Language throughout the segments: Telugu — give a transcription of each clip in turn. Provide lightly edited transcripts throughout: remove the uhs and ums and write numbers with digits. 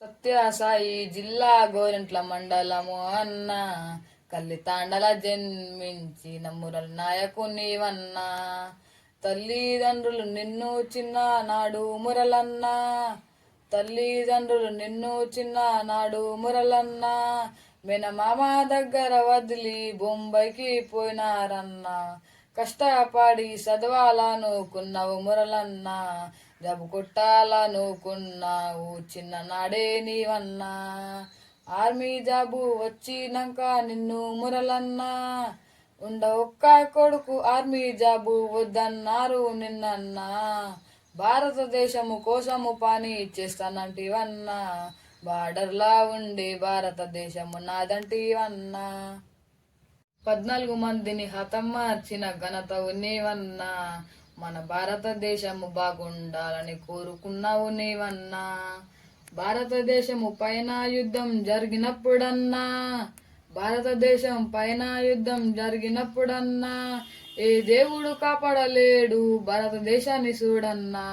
సత్యసాయి జిల్లా గోరింట్ల మండలము అన్న కల్లితాండల జన్మించిన మురళి నాయకునివన్నా. తల్లిదండ్రులు నిన్ను చిన్ననాడు మురళన్న, తల్లిదండ్రులు నిన్ను చిన్ననాడు మురళన్న, మేనమామ దగ్గర వదిలి బొంబాయికి పోయినారన్నా. కష్టపడి చదవాలనుకున్నావు మురళన్న, జబ్బు కొట్టాలనుకున్నావు చిన్ననాడే నీవన్నా. ఆర్మీ జాబు వచ్చినాక నిన్ను మురళన్నా, ఒక్క కొడుకు ఆర్మీ జాబు వద్దన్నారు నిన్నన్నా. భారతదేశము కోసము పని చేస్తానంటివన్నా, బార్డర్లా ఉండి భారతదేశము నాదంటివన్నా. 14 మందిని హతమార్చిన ఘనతవు నీవన్నా, మన భారతదేశము బాగుండాలని కోరుకున్నావు నీవన్నా. భారతదేశము పైన యుద్ధం జరిగినప్పుడన్నా, భారతదేశం పైన యుద్ధం జరిగినప్పుడన్నా, ఏ దేవుడు కాపాడలేడు భారతదేశాన్ని చూడన్నా.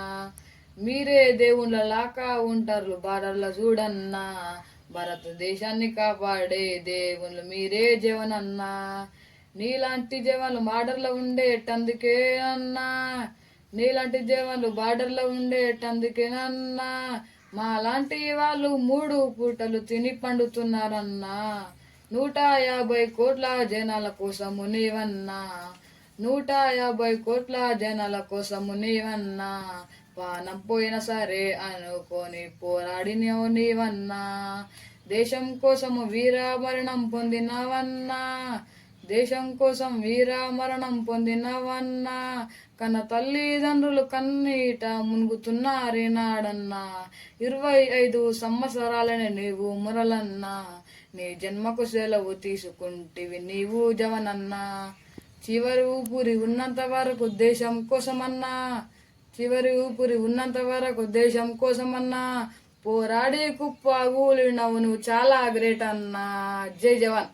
మీరే దేవుళ్ళ లాగా ఉంటారు బార్డర్ల చూడన్నా, భారతదేశాన్ని కాపాడే దేవుళ్ళు మీరే జవనన్నా. నీలాంటి జవాన్లు బార్డర్లో ఉండేటందుకే అన్నా, నీలాంటి జవాన్లు బార్డర్లో ఉండేటందుకేనన్నా. మా లాంటి వాళ్ళు 3 పూటలు తిని పండుతున్నారన్నా. 150 కోట్ల జనాల కోసము నీవన్నా, 150 కోట్ల జనాల కోసము నీవన్నా. పానం పోయినా సరే అనుకొని పోరాడినవు నీవన్నా. దేశం కోసము వీర మరణం పొందినవన్నా, దేశం కోసం వీర మరణం పొందినవన్నా. కన్న తల్లిదండ్రులు కన్నీట మునుగుతున్నారే నాడన్నా. 25 సంవత్సరాలని నీవు మురళన్నా, నీ జన్మకు సెలవు తీసుకుంటివి నీవు జవనన్నా. చివరి ఊపిరి ఉన్నంత వరకు దేశం కోసమన్నా, చివరి ఊపిరి ఉన్నంత వరకు దేశం కోసమన్నా పోరాడి కుప్ప కూలినవు నువ్వు చాలా గ్రేట్ అన్నా. జై జవాన్.